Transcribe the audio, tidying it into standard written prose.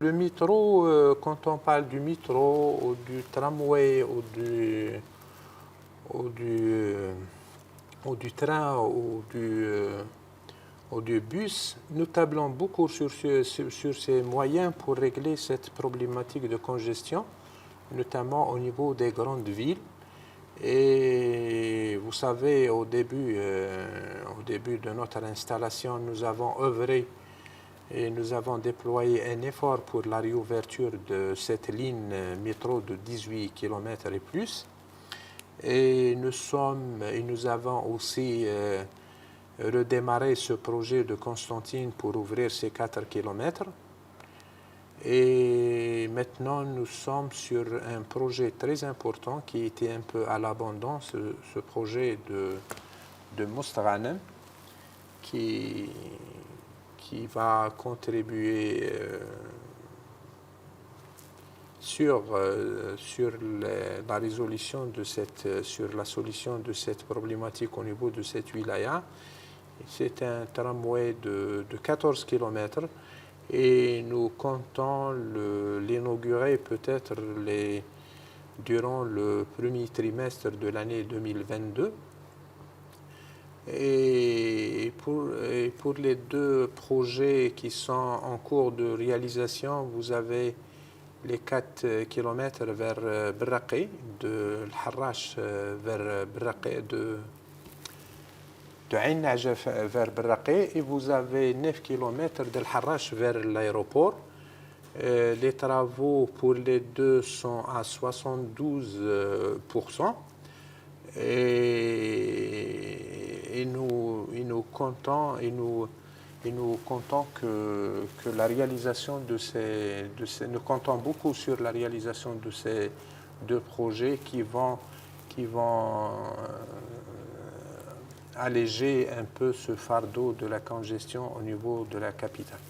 Le métro, quand on parle du métro ou du tramway ou du, ou du train ou du bus, nous tablons beaucoup sur ces moyens pour régler cette problématique de congestion, notamment au niveau des grandes villes. Et vous savez, au début de notre installation, nous avons œuvré et nous avons déployé un effort pour la réouverture de cette ligne métro de 18 km et plus. Et nous avons aussi redémarré ce projet de Constantine pour ouvrir ces 4 km. Et maintenant, nous sommes sur un projet très important qui était un peu à l'abandon, ce projet de Mostaranem, qui va contribuer sur la résolution sur la solution de cette problématique au niveau de cette wilaya. C'est un tramway de 14 km et nous comptons l'inaugurer peut-être durant le premier trimestre de l'année 2022. Et pour les deux projets qui sont en cours de réalisation, vous avez les 4 km vers Berraqi, de Al-Harrach vers Berraqi, de Ain Najaf vers Berraqi, et vous avez 9 km de Al-Harrach vers l'aéroport. Les travaux pour les deux sont à 72%. Et nous comptons que la réalisation nous comptons beaucoup sur la réalisation de ces deux projets qui vont alléger un peu ce fardeau de la congestion au niveau de la capitale.